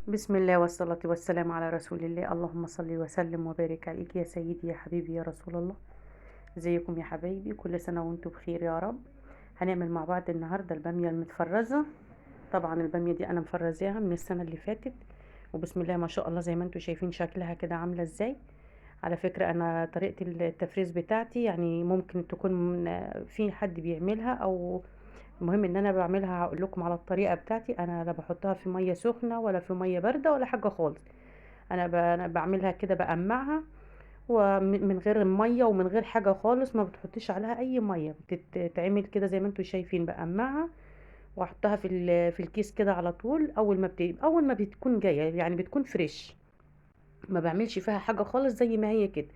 بسم الله والصلاة والسلام على رسول الله. اللهم صل وسلم وبارك عليك يا سيدي يا حبيبي يا رسول الله. ازيكم يا حبايبي؟ كل سنة وانتم بخير يا رب. هنعمل مع بعض النهاردة البامية المتفرزة. طبعا البامية دي انا مفرزاها من السنة اللي فاتت، وبسم الله ما شاء الله زي ما انتم شايفين شكلها كده عاملة ازاي. على فكرة انا طريقة التفريز بتاعتي يعني ممكن تكون في حد بيعملها، او المهم ان انا بعملها. هقول لكم على الطريقة بتاعتي. انا لا بحطها في مية سخنة ولا في مية باردة ولا حاجة خالص. أنا بعملها كده بقمعها، ومن غير الميه ومن غير حاجه خالص، ما بتحطيش عليها اي ميه، بتتعمل كده زي ما انتم شايفين. بقمعها واحطها في الكيس كده على طول. اول ما بتكون جايه يعني بتكون فريش، ما بعملش فيها حاجه خالص زي ما هي كده.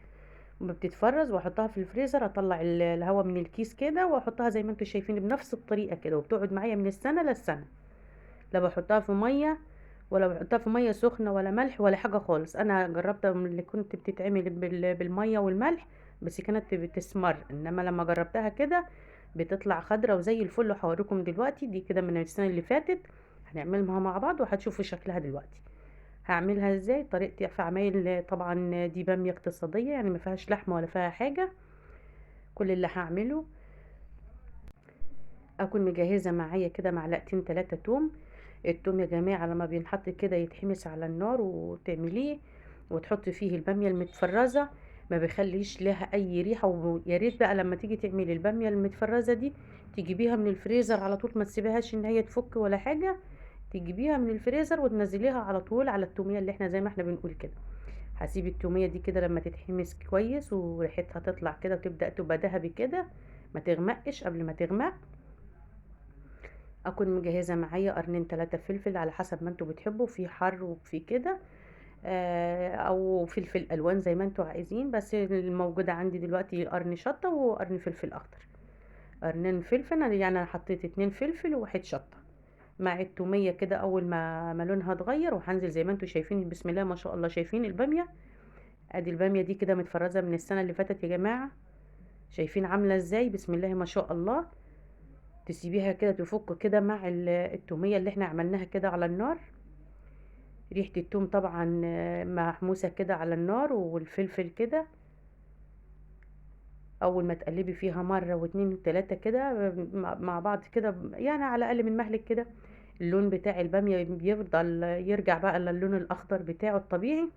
ما بتتفرز واحطها في الفريزر، اطلع الهواء من الكيس كده واحطها زي ما انتم شايفين بنفس الطريقه كده، وبتقعد معايا من السنه للسنه. لا بحطها في ميه ولا بحطها في ميه سخنه ولا ملح ولا حاجه خالص. انا جربتها من اللي كنت بتتعمل بالميه والملح، بس كانت بتسمر. انما لما جربتها كده بتطلع خضرة وزي الفل. هوريكم دلوقتي دي كده من السنه اللي فاتت، هنعملها مع بعض وهتشوفوا شكلها دلوقتي. هعملها ازاي؟ طريقتي في عمايل طبعا دي باميه اقتصاديه، يعني ما فيهاش لحمه ولا فيها حاجه. كل اللي هعمله اكون مجهزه معايا كده معلقتين 3 توم. التوم يا جماعه لما بينحط كده يتحمس على النار وتعمليه وتحطي فيه الباميه المتفرزه، ما بيخليش لها اي ريحه. ويا ريت بقى لما تيجي تعملي الباميه المتفرزه دي تجيبيها من الفريزر على طول، ما تسيبيهاش ان هي تفك ولا حاجه. تجيبيها من الفريزر وتنزليها على طول على التوميه اللي احنا زي ما احنا بنقول كده. هسيب التوميه دي كده لما تتحمس كويس وريحتها تطلع كده وتبدا تبقى ذهبي كده، ما تغمقش. قبل ما تغمق اكون مجهزه معايا قرنين 3 فلفل على حسب ما انتوا بتحبوا، في حر وفي كده، او فلفل الوان زي ما انتوا عايزين. بس الموجوده عندي دلوقتي قرن شطه وقرن فلفل اخضر. قرنين فلفل يعني انا حطيت 2 فلفل وواحد شطه مع التوميه كده. اول ما لونها اتغير وهنزل زي ما انتوا شايفين بسم الله ما شاء الله. شايفين الباميه؟ ادي الباميه دي كده متفرزه من السنه اللي فاتت يا جماعه. شايفين عامله ازاي؟ بسم الله ما شاء الله. تسيبيها كده تفك كده مع التوميه اللي احنا عملناها كده على النار. ريحة التوم طبعا محموسة كده على النار، والفلفل كده. اول ما تقلبي فيها مرة واتنين وتلاتة كده مع بعض كده، يعني على الاقل من مهلك كده، اللون بتاع البامية بيفضل يرجع بقى للون الاخضر بتاعه الطبيعي.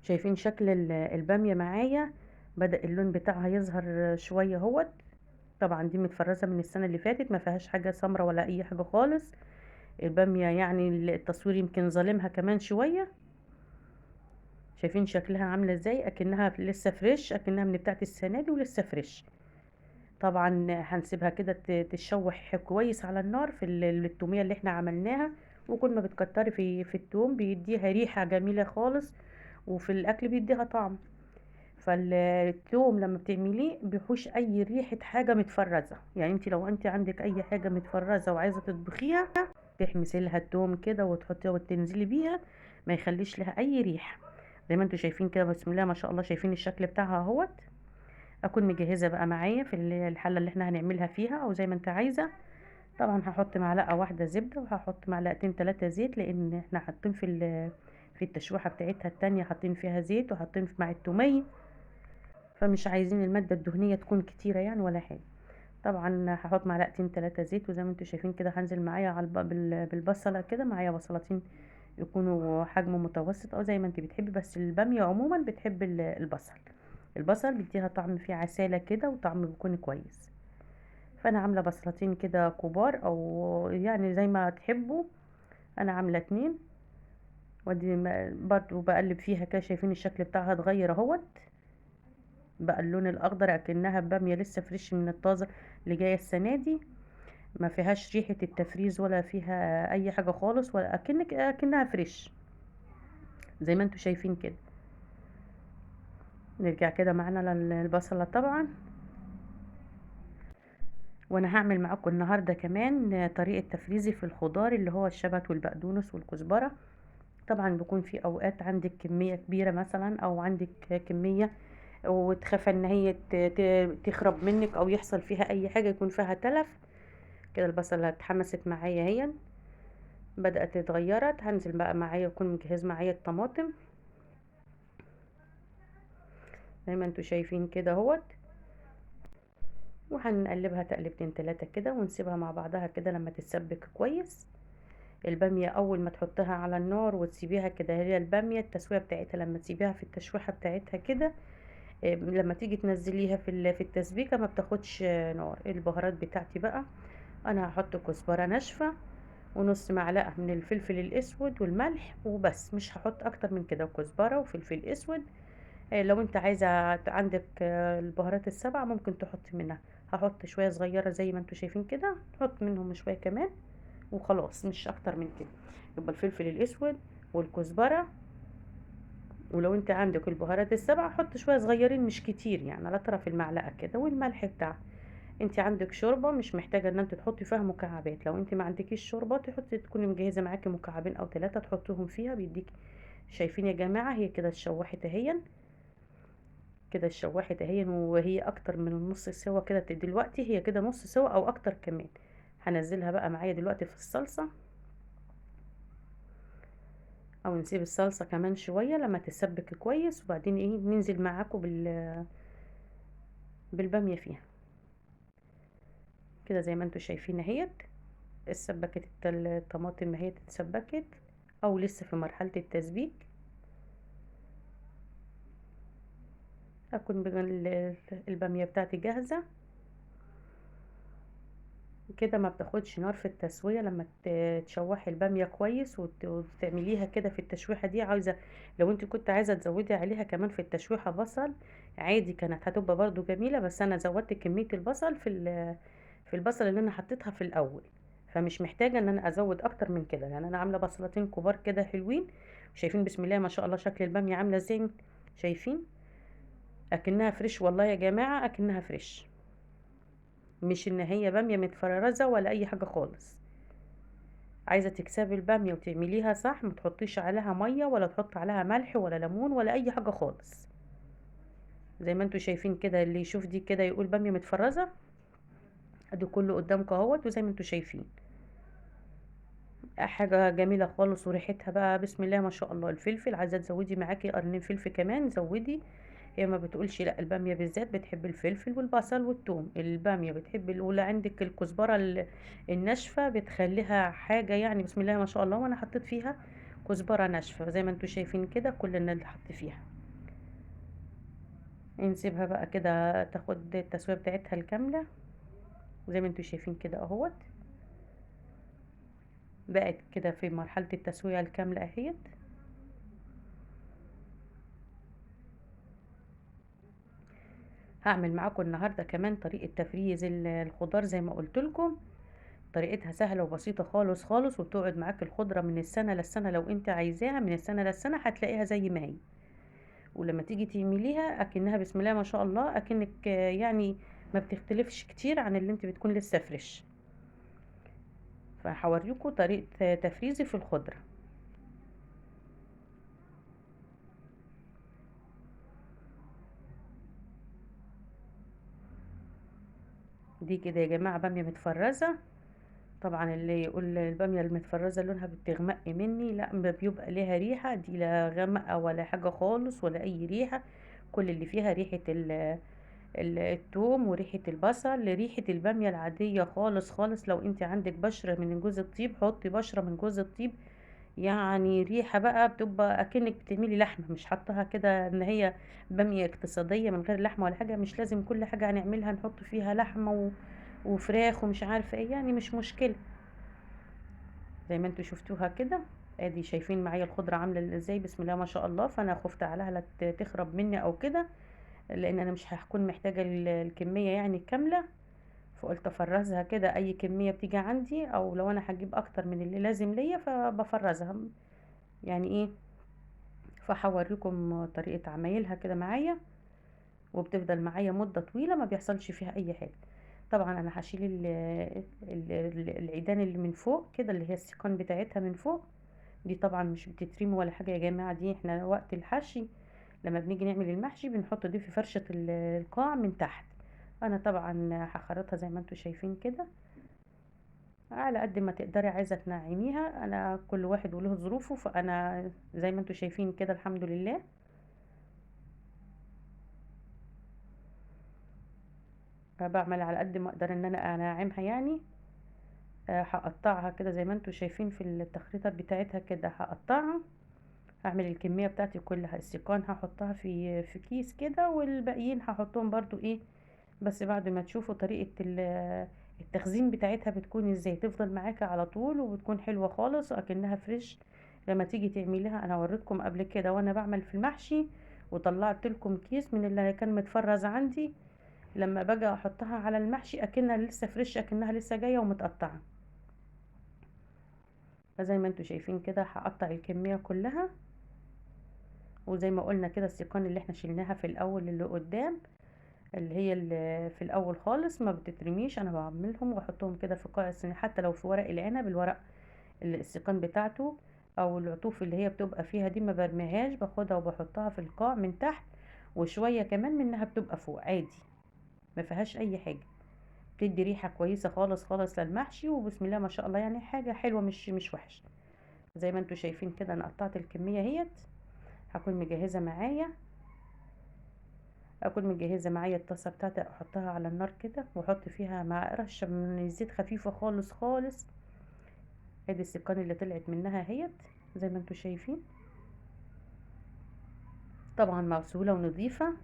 شايفين شكل البامية معايا؟ بدأ اللون بتاعها يظهر شوية اهوت. طبعا دي متفرزة من السنة اللي فاتت، ما فيهاش حاجة سمرة ولا اي حاجة خالص. البامية يعني التصوير يمكن ظالمها كمان شوية. شايفين شكلها عامله ازاي؟ اكنها لسه فريش، اكنها من بتاعه السنه دي ولسه فريش. طبعا هنسيبها كده تتشوح كويس على النار في التوميه اللي احنا عملناها. وكل ما بتكتري في التوم بيديها ريحه جميله خالص، وفي الاكل بيديها طعم. فالثوم لما بتعمليه بيحوش اي ريحه حاجه متفرزه. يعني انت لو انت عندك اي حاجه متفرزه وعايزه تطبخيها، تحمسي لها التوم كده وتحطيها وتنزلي بيها، ما يخليش لها اي ريحه. زي ما انتوا شايفين كده بسم الله ما شاء الله. شايفين الشكل بتاعها اهوت. اكون مجهزه بقى معايا في الحله اللي احنا هنعملها فيها، او زي ما انت عايزه. طبعا هحط معلقه واحده زبده وهحط معلقتين 3 زيت، لان احنا حاطين في التشويحه بتاعتها التانية حاطين فيها زيت وحاطين مع التوميه، فمش عايزين الماده الدهنيه تكون كتيره يعني ولا حاجه. طبعا هحط معلقتين 3 زيت، وزي ما انتوا شايفين كده هنزل معايا على بالبصله كده. معايا بصلتين يكونوا حجم متوسط او زي ما انت بتحبي، بس الباميه عموما بتحب البصل. البصل بيديها طعم فيه عسالة كده وطعم بيكون كويس. فانا عامله بصلتين كده كبار، او يعني زي ما تحبوا. انا عامله 2. ودي برضو بقلب فيها كده. شايفين الشكل بتاعها اتغير اهوت، بقى اللون الاخضر اكنها باميه لسه فريش من الطازه اللي جايه السنه دي. ما فيهاش ريحه التفريز ولا فيها اي حاجه خالص، ولا اكنها فريش زي ما انتوا شايفين كده. نرجع كده معانا للبصله طبعا. وانا هعمل معاكم النهارده كمان طريقه تفريزي في الخضار اللي هو الشبت والبقدونس والكزبره. طبعا بيكون في اوقات عندك كميه كبيره مثلا، او عندك كميه وتخاف ان هي تخرب منك او يحصل فيها اي حاجه يكون فيها تلف. كده البصله اتحمست معايا اهي. بدأت اتغيرت، هنزل بقى معايا، يكون مجهز معايا الطماطم زي ما انتوا شايفين كده اهوت، وهنقلبها تقلبتين تلاتة كده ونسيبها مع بعضها كده لما تتسبك كويس. البامية اول ما تحطها على النار وتسيبيها كده، هي البامية التسوية بتاعتها لما تسيبيها في التشويحة بتاعتها كده، لما تيجي تنزليها في التسبيكة ما بتاخدش نار. البهارات بتاعتي بقى، انا هحط كزبرة ناشفة ونص معلقة من الفلفل الاسود والملح وبس، مش هحط اكتر من كده، وكزبرة وفلفل اسود. لو انت عايزة عندك البهارات السبعة ممكن تحط منها. هحط شوية صغيرة زي ما انتوا شايفين كده، نحط منهم شوية كمان وخلاص، مش اكتر من كده. يبقى الفلفل الاسود والكزبرة، ولو انت عندك البهارات السبعة حط شوية صغيرين مش كتير، يعني على طرف المعلقة كده، والملح بتاعها. انت عندك شوربة مش محتاجة ان انت تحطي فيها مكعبات، لو انت ما عندكيش شوربة تحطي، تكوني مجهزة معاكي مكعبين او ثلاثة تحطوهم فيها بيديك. شايفين يا جماعة هي كده اتشوحت اهي، كده اتشوحت اهي، وهي اكتر من النص سوا كده دلوقتي، هي كده نص سوا او اكتر كمان. هنزلها بقى معايا دلوقتي في الصلصة، او نسيب الصلصة كمان شوية لما تتسبك كويس، وبعدين ايه ننزل معاكم بالبامية فيها كده زي ما انتوا شايفين اهيت. اتسبكت الطماطم اهي، اتسبكت او لسه في مرحلة التسبيك. اكون البامية بتاعتي جاهزة كده، ما بتاخدش نار في التسوية لما تشوحي البامية كويس وتعمليها كده في التشويحة دي. عايزة لو انت كنت عايزة تزودي عليها كمان في التشويحة بصل عادي كانت هتبقى برضو جميلة، بس انا زودت كمية البصل في البصل اللي انا حطيتها في الاول، فمش محتاجة ان انا ازود اكتر من كده. يعني انا عاملة بصلتين كبار كده حلوين. شايفين بسم الله ما شاء الله شكل البامية عاملة ازاي؟ شايفين اكنها فريش والله يا جماعة، اكنها فريش، مش ان هي بامية متفرزة ولا اي حاجة خالص. عايزة تكسبي البامية وتعمليها صح، ما تحطيش عليها مية ولا تحط عليها ملح ولا ليمون ولا اي حاجة خالص. زي ما انتوا شايفين كده، اللي يشوف دي كده يقول بامية متفرزة. ادي كله قدامكم اهوت، وزي ما انتوا شايفين حاجة جميلة خالص، وريحتها بقى بسم الله ما شاء الله. الفلفل عايزة تزودي معاكي قرنين فلفل كمان زودي. هي ما بتقولش لا، البامية بالذات بتحب الفلفل والبصل والثوم. البامية بتحب الأولى عندك الكزبرة الناشفة بتخليها حاجة يعني بسم الله ما شاء الله، وانا حطيت فيها كزبرة ناشفة زي ما انتوا شايفين كده، كل اللي حط فيها. نسيبها بقى كده تاخد التسوية بتاعتها الكاملة زي ما انتوا شايفين كده اهوت. بقت كده في مرحلة التسوية الكاملة اهيت. هعمل معاكم النهاردة كمان طريقة تفريز الخضار زي ما قلت لكم. طريقتها سهلة وبسيطة خالص خالص، وبتقعد معاك الخضرة من السنة للسنة، لو انت عايزاها من السنة للسنة هتلاقيها زي ما هي. ولما تيجي تعمليها اكنها بسم الله ما شاء الله، اكنك يعني ما بتختلفش كتير عن اللي انت بتكون لسه فريش. فهوريكم طريقة تفريزي في الخضرة دي كده يا جماعة. بامية متفرزة، طبعا اللي يقول البامية المتفرزة لونها بتغمق مني، لا، ما بيبقى ليها ريحة دي، لا غمقة ولا حاجة خالص ولا اي ريحة. كل اللي فيها ريحة الثوم وريحة البصل، ريحة البامية العادية خالص خالص. لو انت عندك بشرة من جوز الطيب حطي بشرة من جوز الطيب، يعني ريحة بقى بتبقى اكنك بتعملي لحمة، مش حطها كده ان هي بامية اقتصادية من غير لحمة ولا حاجة. مش لازم كل حاجة هنعملها نحط فيها لحمة وفراخ ومش عارفة ايه، يعني مش مشكلة. زي ما انتوا شفتوها كده، ادي شايفين معايا الخضرة عاملة ازاي بسم الله ما شاء الله. فانا خفت عليها لا تخرب مني او كده، لان انا مش هكون محتاجة الكمية يعني كاملة. فقلت افرزها كده، اي كمية بتيجي عندي، او لو انا هجيب اكتر من اللي لازم ليا فبفرزها يعني ايه. فهوريكم طريقة عمايلها كده معايا، وبتفضل معايا مدة طويلة ما بيحصلش فيها اي حاجة. طبعا انا هشيل العيدان اللي من فوق كده، اللي هي السيقان بتاعتها من فوق. دي طبعا مش بتترمي ولا حاجة يا جماعة، دي احنا وقت الحشي لما بنيجي نعمل المحشي بنحط دي في فرشة القاع من تحت. انا طبعا هخرطها زي ما انتوا شايفين كده. على قد ما تقدري عايزة تنعميها، انا كل واحد وله ظروفه، فانا زي ما انتوا شايفين كده الحمد لله. بعمل على قد ما اقدر ان انا انعمها يعني. هقطعها كده زي ما انتوا شايفين في التخريطة بتاعتها كده، هقطعها. هعمل الكمية بتاعتي كلها، السيقان هحطها في كيس كده، والباقيين هحطهم برضو ايه، بس بعد ما تشوفوا طريقة التخزين بتاعتها بتكون ازاي، تفضل معاكي على طول وبتكون حلوة خالص وأكنها فريش. لما تيجي تعمليها، انا وريتكم قبل كده وانا بعمل في المحشي، وطلعت لكم كيس من اللي كان متفرز عندي، لما باجي احطها على المحشي اكنها لسه فريش، اكنها لسه جايه ومتقطعه. فزي ما انتوا شايفين كده هقطع الكميه كلها. وزي ما قلنا كده السيقان اللي احنا شلناها في الاول اللي قدام، اللي هي اللي في الاول خالص ما بتترميش، انا بعملهم واحطهم كده في قاع الصينيه، حتى لو في ورق العنب، الورق السيقان بتاعته او العطوف اللي هي بتبقى فيها دي ما برميهاش، باخدها وبحطها في القاع من تحت، وشويه كمان منها بتبقى فوق عادي، ما فيهاش اي حاجه. بتدي ريحه كويسه خالص خالص للمحشي، وبسم الله ما شاء الله يعني حاجه حلوه، مش وحش. زي ما انتوا شايفين كده انا قطعت الكميه اهيت. هكون مجهزه معايا اكون مجهزه معايا الطاسه بتاعتي، احطها على النار كده واحط فيها مع رشه من الزيت خفيفه خالص خالص. ادي السكان اللي طلعت منها اهيت زي ما انتوا شايفين، طبعا مغسوله ونظيفه.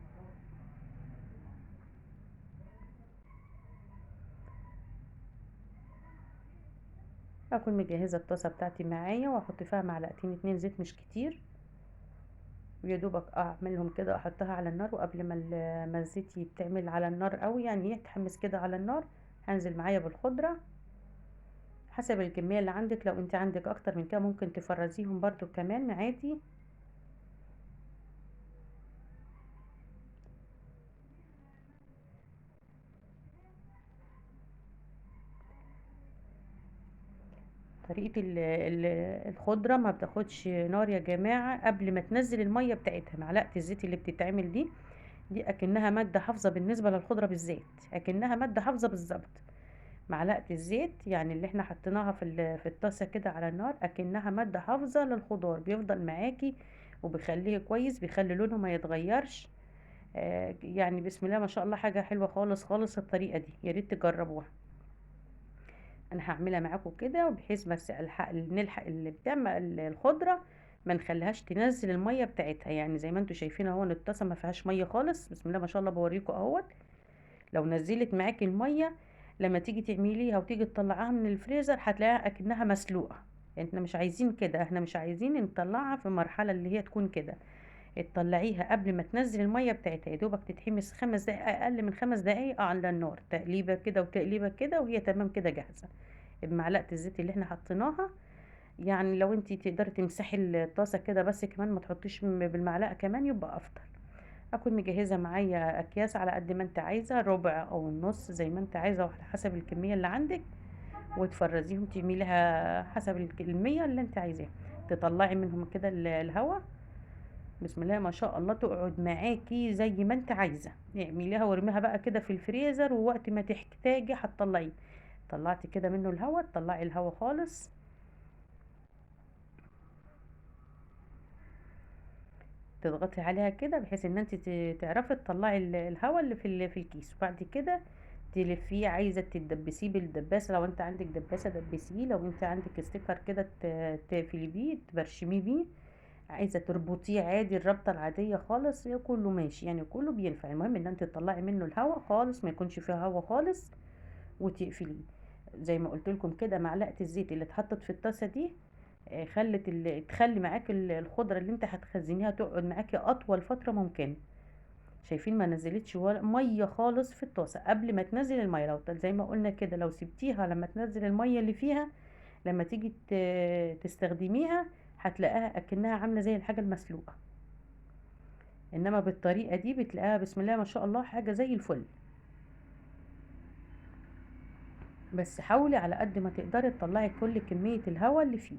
اكون مجهزه الطاسه بتاعتي معايا واحط فيها معلقتين اتنين زيت مش كتير، ويا دوبك اعملهم كده احطها على النار، وقبل ما الزيت يتعمل على النار قوي يعني يتحمس كده على النار، هنزل معايا بالخضره حسب الكميه اللي عندك. لو انت عندك اكتر من كده ممكن تفرزيهم برضو كمان عادي. طريقه الخضره ما بتاخدش نار يا جماعه قبل ما تنزل الميه بتاعتها. معلقه الزيت اللي بتتعمل دي اكنها ماده حافظه بالنسبه للخضره بالذات، اكنها ماده حافظه بالظبط. معلقه الزيت يعني اللي احنا حطيناها في الطاسه كده على النار، اكنها ماده حافظه للخضار، بيفضل معاكي وبيخليه كويس، بيخلي لونه ما يتغيرش. يعني بسم الله ما شاء الله حاجه حلوه خالص خالص. الطريقه دي يا ريت تجربوها. انا هعملها معاكم كده بحيث بس نلحق اللي بتعمل الخضره، ما نخليهاش تنزل الميه بتاعتها. يعني زي ما انتم شايفين اهو الطاسه ما فيهاش ميه خالص، بسم الله ما شاء الله بوريكم اهوت. لو نزلت معاكي الميه لما تيجي تعمليها وتيجي تطلعيها من الفريزر هتلاقيها اكنها مسلوقه. احنا مش عايزين كده، احنا مش عايزين نطلعها في مرحله اللي هي تكون كده. تطلعيها قبل ما تنزل الميه بتاعتها، يا دوبك تتحمس 5 دقايق، اقل من 5 دقايق على النار، تقليبه كده وتقليبه كده وهي تمام كده جاهزه بمعلقه الزيت اللي احنا حطيناها. يعني لو انتي تقدري تمسحي الطاسه كده بس كمان ما تحطيش بالمعلقه كمان يبقى افضل. اكون مجهزه معايا اكياس على قد ما انت عايزه، ربع او النص زي ما انت عايزه وعلى حسب الكميه اللي عندك، وتفرزيهم تعمليها حسب الكميه اللي انت عايزاها. تطلعي منهم كده الهواء، بسم الله ما شاء الله تقعد معاكي زي ما انت عايزه. اعمليها وارميها بقى كده في الفريزر، ووقت ما تحتاجي هتطلعيه. طلعتي كده منه الهواء، تطلعي الهواء خالص، تضغطي عليها كده بحيث ان انت تعرفي تطلعي الهواء اللي في الكيس. وبعد كده تلفيه، عايزه تدبسيه بالدباسه، لو انت عندك دباسه دبسيه، لو انت عندك ستيكر كده تقفلي بيه تبرشميه بيه، عايزه تربطيه عادي الربطه العاديه خالص، كله ماشي يعني كله بينفع. المهم ان انت تطلعي منه الهواء خالص، ما يكونش فيه هواء خالص، وتقفليه. زي ما قلت لكم كده معلقه الزيت اللي اتحطت في الطاسه دي تخلي معاك الخضره اللي انت هتخزنيها تقعد معاكي اطول فتره ممكن. شايفين ما نزلتش ولا ميه خالص في الطاسه قبل ما تنزل الميه. لو زي ما قلنا كده لو سبتيها لما تنزل الميه اللي فيها، لما تيجي تستخدميها هتلاقيها اكنها عامله زي الحاجه المسلوقه. انما بالطريقه دي بتلاقيها بسم الله ما شاء الله حاجه زي الفل. بس حاولي على قد ما تقدري تطلعي كل كميه الهواء اللي فيه،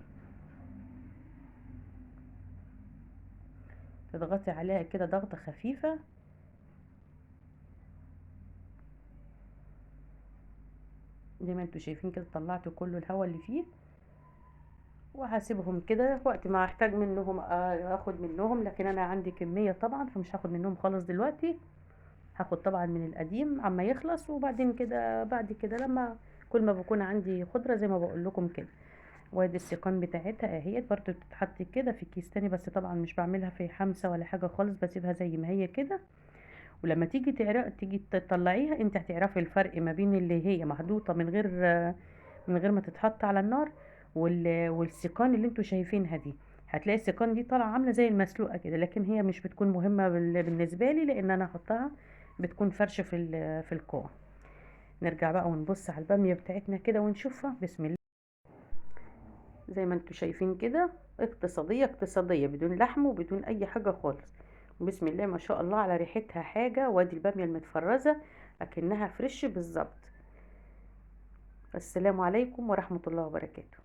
تضغطي عليها كده ضغطه خفيفه. زي ما انتوا شايفين كده طلعت كل الهواء اللي فيه، وهسيبهم كده وقت ما احتاج منهم اخد منهم، لكن انا عندي كمية طبعا فمش هاخد منهم خالص دلوقتي. هاخد طبعا من القديم عما يخلص، وبعدين كده بعد كده لما كل ما بكون عندي خضرة زي ما بقول لكم كده. وادي السيقان بتاعتها اهيت برضو بتتحط كده في كيس تاني، بس طبعا مش بعملها في حمسة ولا حاجة خالص، بسيبها زي ما هي كده. ولما تيجي تطلعيها انت هتعرفي الفرق ما بين اللي هي محطوطة من غير ما تتحط على النار، والسيقان اللي انتوا شايفينها دي. هتلاقي السيقان دي طالعة عاملة زي المسلوقة كده، لكن هي مش بتكون مهمة بالنسبة لي، لان انا هحطها بتكون فرشة في الكوع. نرجع بقى ونبص على البامية بتاعتنا كده ونشوفها. بسم الله. زي ما انتوا شايفين كده، اقتصادية اقتصادية بدون لحم وبدون اي حاجة خالص. بسم الله ما شاء الله على ريحتها حاجة، وادي البامية المتفرزة اكنها فريش بالظبط. السلام عليكم ورحمة الله وبركاته.